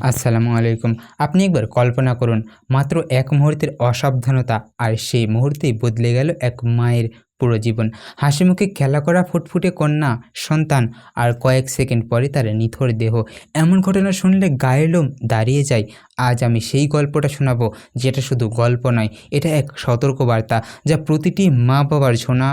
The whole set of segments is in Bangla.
আসসালামু আলাইকুম। আপনি একবার কল্পনা করুন, মাত্র এক মুহূর্তের অসাবধানতা আর সেই মুহূর্তেই বদলে গেল এক মায়ের পুরো জীবন। হাসিমুখে খেলা করা ফুটফুটে কন্যা সন্তান, আর কয়েক সেকেন্ড পরে তার নিথর দেহ। এমন ঘটনা শুনলে গায়ের লোম দাঁড়িয়ে যায়। আজ আমি সেই গল্পটা শোনাবো, যেটা শুধু গল্প নয়, এটা এক সতর্কবার্তা যা প্রতিটি মা-বাবার শোনা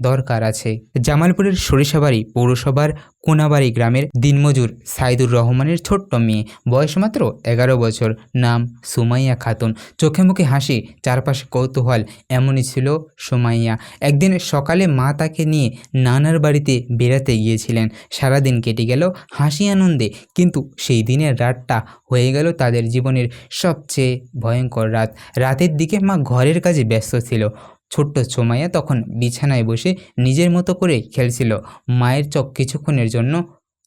দরকার আছে। জামালপুরের সরিষাবাড়ি পৌরসভার কোনাবাড়ি গ্রামের দিনমজুর সাইদুর রহমানের ছোট্ট মেয়ে, বয়স মাত্র 11 বছর, নাম সুমাইয়া খাতুন। চোখে মুখে হাসি, চারপাশে কৌতূহল, এমনই ছিল সুমাইয়া। একদিন সকালে মা তাকে নিয়ে নানার বাড়িতে বেড়াতে গিয়েছিলেন। সারাদিন কেটে গেল হাসি আনন্দে, কিন্তু সেই দিনের রাতটা হয়ে গেল তাদের জীবনের সবচেয়ে ভয়ঙ্কর রাত। রাতের দিকে মা ঘরের কাজে ব্যস্ত ছিল। ছোট্ট সুমাইয়া তখন বিছানায় বসে নিজের মতো করে খেলছিল। মায়ের চোখ কিছুক্ষণের জন্য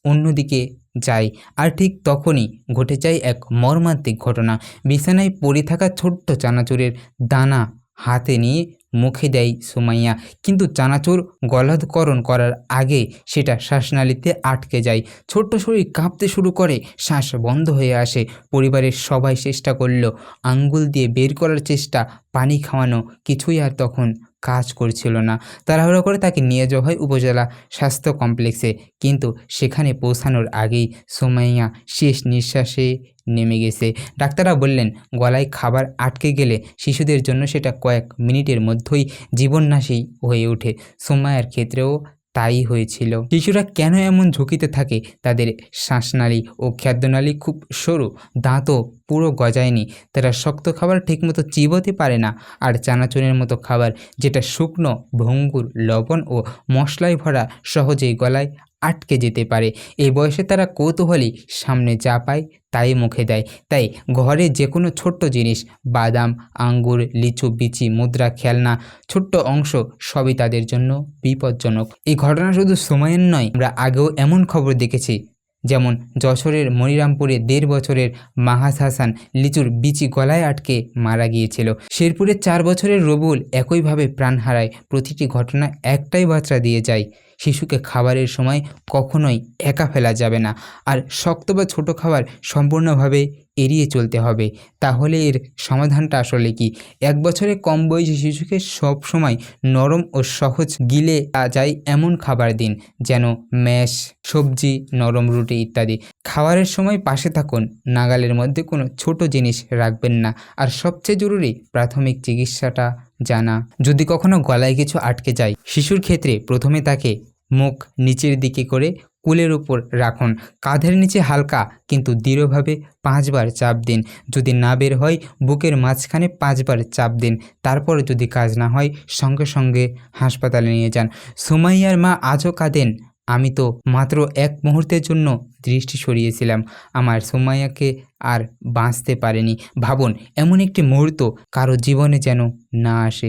অন্যদিকে যায়, আর ঠিক তখনই ঘটে যায় এক মর্মান্তিক ঘটনা। বিছানায় পড়ে থাকা ছোট্ট চানাচুরের দানা হাতে নিয়ে মুখে দেয় সুমাইয়া, কিন্তু চানাচুর গলাধকরণ করার আগে সেটা শ্বাসনালীতে আটকে যায়। ছোট্ট শরীর কাঁপতে শুরু করে, শ্বাস বন্ধ হয়ে আসে। পরিবারের সবাই চেষ্টা করলো, আঙ্গুল দিয়ে বের করার চেষ্টা, পানি খাওয়ানো, কিছুই আর তখন কাজ করছিল না। তাড়াহুড়ো করে তাকে নিয়ে যাওয়া হয় উপজেলা স্বাস্থ্য কমপ্লেক্সে, কিন্তু সেখানে পৌঁছানোর আগেই সুমাইয়া শেষ নিঃশ্বাসে নেমে গেছে। ডাক্তাররা বললেন, গলায় খাবার আটকে গেলে শিশুদের জন্য সেটা কয়েক মিনিটের মধ্যেই জীবননাশী হয়ে ওঠে। সুমাইয়ার ক্ষেত্রেও তাই হয়েছিল। শিশুরা কেন এমন ঝুঁকিতে থাকে? তাদের শ্বাসনালী ও খাদ্যনালী খুব সরু, দাঁতও পুরো গজায়নি। তারা শক্ত খাবার ঠিকমতো চিবোতে পারে না, আর চানাচুরের মতো খাবার, যেটা শুকনো, ভঙ্গুর, লবণ ও মশলায় ভরা, সহজেই গলায় আটকে যেতে পারে। এই বয়সে তারা কৌতূহলী, সামনে যা পায় তাই মুখে দেয়। তাই ঘরে যে কোনো ছোট্ট জিনিস, বাদাম, আঙ্গুর, লিচু, বিচি, মুদ্রা, খেলনা, ছোট্ট অংশ, সবই তাদের জন্য বিপজ্জনক। এই ঘটনা শুধু সুমাইয়ার নয়, আমরা আগেও এমন খবর দেখেছি। যেমন যশোরের মনিরামপুরে 1.5 বছরের মাহাজ হাসান লিচুর বিচি গলায় আটকে মারা গিয়েছিল। শেরপুরে 4 বছরের রবুল একইভাবে প্রাণ হারায়। প্রতিটি ঘটনা একটাই বার্তা দিয়ে যায়, শিশুকে খাবারের সময় কখনোই একা ফেলা যাবে না, আর শক্ত বা ছোট খাবার সম্পূর্ণভাবে এড়িয়ে চলতে হবে। তাহলে এর সমাধানটা আসলে কি? 1 বছরের কম বয়সী শিশুকে সব সময় নরম ও সহজ গিলে যায় এমন খাবার দিন, যেন ম্যাশ, সবজি, নরম রুটি ইত্যাদি। খাবারের সময় পাশে থাকুন, নাগালের মধ্যে কোনো ছোট জিনিস রাখবেন না, আর সবচেয়ে জরুরি, প্রাথমিক চিকিৎসাটা জানা। যদি কখনো গলায় কিছু আটকে যায়, শিশুর ক্ষেত্রে প্রথমে তাকে মুখ নিচের দিকে করে কোলের উপর রাখুন। কাঁধের নিচে হালকা কিন্তু দৃঢ়ভাবে 5 বার চাপ দিন। যদি না বের হয়, বুকের মাঝখানে 5 বার চাপ দিন। তারপর যদি কাজ না হয়, সঙ্গে সঙ্গে হাসপাতালে নিয়ে যান। সুমাইয়ার মা আজও কাঁদেন, আমি তো মাত্র 1 মুহূর্তের জন্য দৃষ্টি সরিয়েছিলাম, আমার সুমাইয়াকে আর বাঁচতে পারেনি। ভাবুন, এমন একটি মুহূর্ত কারো জীবনে যেন না আসে।